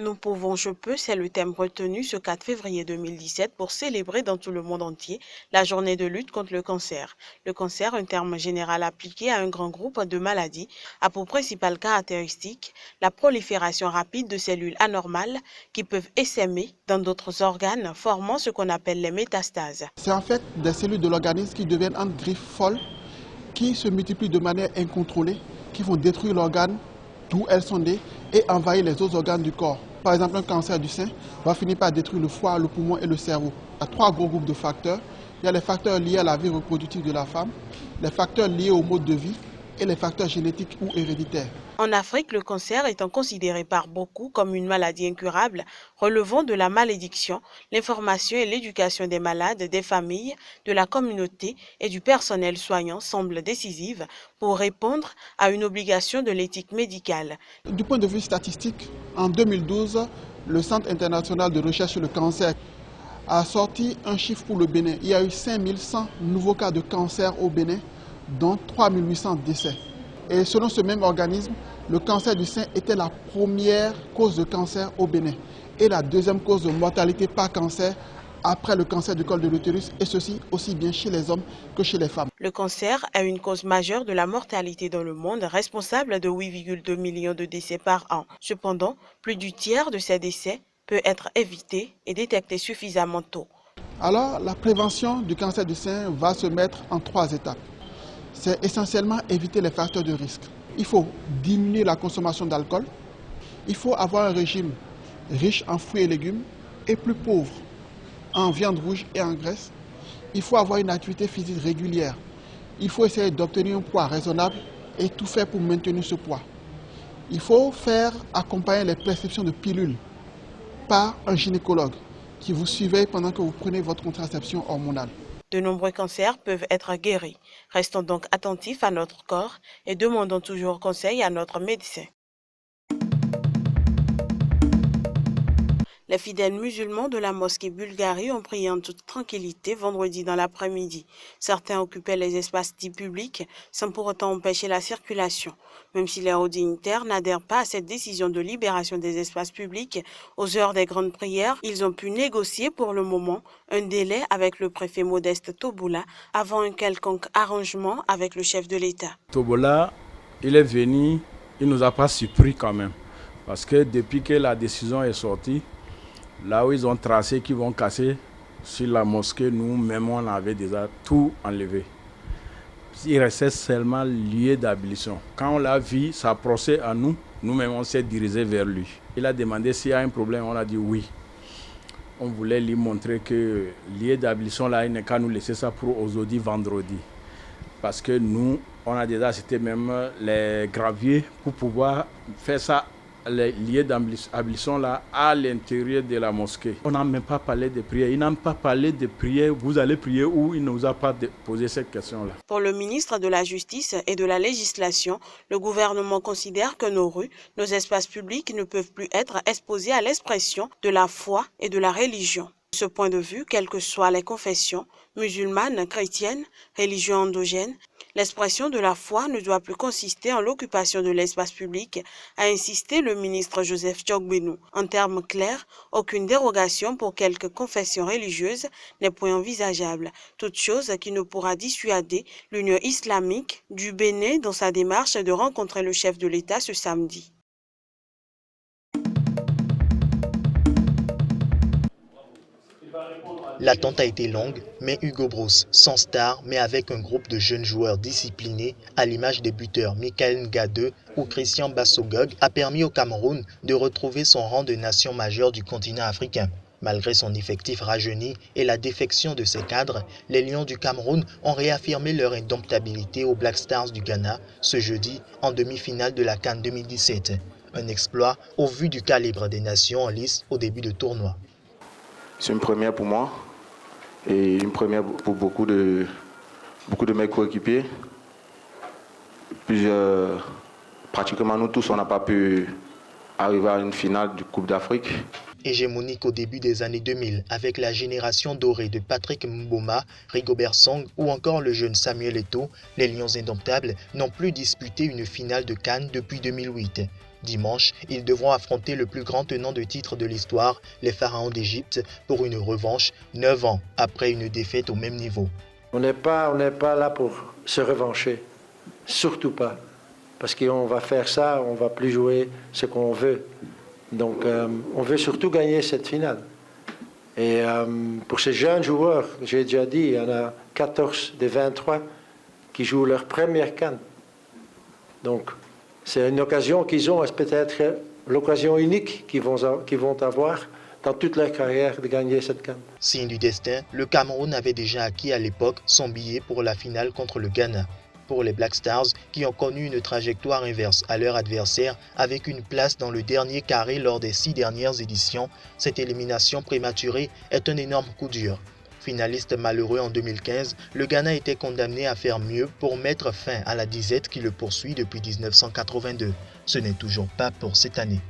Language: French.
nous pouvons, je peux, c'est le thème retenu ce 4 février 2017 pour célébrer dans tout le monde entier la journée de lutte contre le cancer. Le cancer, un terme général appliqué à un grand groupe de maladies, a pour principale caractéristique la prolifération rapide de cellules anormales qui peuvent essaimer dans d'autres organes, formant ce qu'on appelle les métastases. C'est en fait des cellules de l'organisme qui deviennent en griffes folles, qui se multiplient de manière incontrôlée, qui vont détruire l'organe d'où elles sont nées et envahir les autres organes du corps. Par exemple, un cancer du sein va finir par détruire le foie, le poumon et le cerveau. Il y a 3 gros groupes de facteurs. Il y a les facteurs liés à la vie reproductive de la femme, les facteurs liés au mode de vie et les facteurs génétiques ou héréditaires. En Afrique, le cancer étant considéré par beaucoup comme une maladie incurable, relevant de la malédiction, l'information et l'éducation des malades, des familles, de la communauté et du personnel soignant semblent décisives pour répondre à une obligation de l'éthique médicale. Du point de vue statistique, en 2012, le Centre international de recherche sur le cancer a sorti un chiffre pour le Bénin. Il y a eu 5100 nouveaux cas de cancer au Bénin, dont 3800 décès. Et selon ce même organisme, le cancer du sein était la première cause de cancer au Bénin et la deuxième cause de mortalité par cancer après le cancer du col de l'utérus, et ceci aussi bien chez les hommes que chez les femmes. Le cancer est une cause majeure de la mortalité dans le monde, responsable de 8,2 millions de décès par an. Cependant, plus du tiers de ces décès peut être évité et détecté suffisamment tôt. Alors, la prévention du cancer du sein va se mettre en 3 étapes. C'est essentiellement éviter les facteurs de risque. Il faut diminuer la consommation d'alcool. Il faut avoir un régime riche en fruits et légumes et plus pauvre en viande rouge et en graisse. Il faut avoir une activité physique régulière. Il faut essayer d'obtenir un poids raisonnable et tout faire pour maintenir ce poids. Il faut faire accompagner les prescriptions de pilules par un gynécologue qui vous surveille pendant que vous prenez votre contraception hormonale. De nombreux cancers peuvent être guéris. Restons donc attentifs à notre corps et demandons toujours conseil à notre médecin. Les fidèles musulmans de la mosquée Bulgarie ont prié en toute tranquillité vendredi dans l'après-midi. Certains occupaient les espaces dits publics sans pour autant empêcher la circulation. Même si les hauts dignitaires n'adhèrent pas à cette décision de libération des espaces publics aux heures des grandes prières, ils ont pu négocier pour le moment un délai avec le préfet Modeste Toboula avant un quelconque arrangement avec le chef de l'État. Toboula, il est venu, il ne nous a pas surpris quand même. Parce que depuis que la décision est sortie, là où ils ont tracé qu'ils vont casser sur la mosquée, nous-mêmes, on avait déjà tout enlevé. Il restait seulement lieu d'abolition. Quand on l'a vu s'approcher à nous, nous-mêmes, on s'est dirigé vers lui. Il a demandé s'il y a un problème, on a dit oui. On voulait lui montrer que lieu d'abolition, là, il n'est qu'à nous laisser ça pour aujourd'hui, vendredi. Parce que nous, on a déjà acheté même les graviers pour pouvoir faire ça, les lieux d'abolition là à l'intérieur de la mosquée. On n'a même pas parlé de prière. Il n'a pas parlé de prière. Vous allez prier où? Il ne nous a pas posé cette question-là. Pour le ministre de la Justice et de la Législation, le gouvernement considère que nos rues, nos espaces publics ne peuvent plus être exposés à l'expression de la foi et de la religion. De ce point de vue, quelles que soient les confessions, musulmanes, chrétiennes, religions endogènes, l'expression de la foi ne doit plus consister en l'occupation de l'espace public, a insisté le ministre Joseph Diogbenou. En termes clairs, aucune dérogation pour quelque confession religieuse n'est point envisageable, toute chose qui ne pourra dissuader l'Union islamique du Bénin dans sa démarche de rencontrer le chef de l'État ce samedi. L'attente a été longue, mais Hugo Broos, sans star, mais avec un groupe de jeunes joueurs disciplinés, à l'image des buteurs Michael Ngade ou Christian Bassogog, a permis au Cameroun de retrouver son rang de nation majeure du continent africain. Malgré son effectif rajeuni et la défection de ses cadres, les Lions du Cameroun ont réaffirmé leur indomptabilité aux Black Stars du Ghana ce jeudi en demi-finale de la CAN 2017. Un exploit au vu du calibre des nations en lice au début de tournoi. C'est une première pour moi et une première pour beaucoup de mes coéquipiers. Pratiquement nous tous, on n'a pas pu arriver à une finale du Coupe d'Afrique. Hégémonique au début des années 2000 avec la génération dorée de Patrick Mboma, Rigobert Song ou encore le jeune Samuel Eto'o, les Lions indomptables n'ont plus disputé une finale de CAN depuis 2008. Dimanche, ils devront affronter le plus grand tenant de titre de l'histoire, les Pharaons d'Égypte, pour une revanche 9 ans après une défaite au même niveau. On n'est pas là pour se revancher, surtout pas. Parce qu'on va faire ça, on ne va plus jouer ce qu'on veut. Donc on veut surtout gagner cette finale. Et pour ces jeunes joueurs, j'ai déjà dit, il y en a 14 des 23 qui jouent leur première CAN. Donc c'est une occasion qu'ils ont, peut-être l'occasion unique qu'ils vont avoir dans toute leur carrière de gagner cette CAN. Signe du destin, le Cameroun avait déjà acquis à l'époque son billet pour la finale contre le Ghana. Pour les Black Stars, qui ont connu une trajectoire inverse à leur adversaire avec une place dans le dernier carré lors des 6 dernières éditions, cette élimination prématurée est un énorme coup dur. Finaliste malheureux en 2015, le Ghana était condamné à faire mieux pour mettre fin à la disette qui le poursuit depuis 1982. Ce n'est toujours pas pour cette année.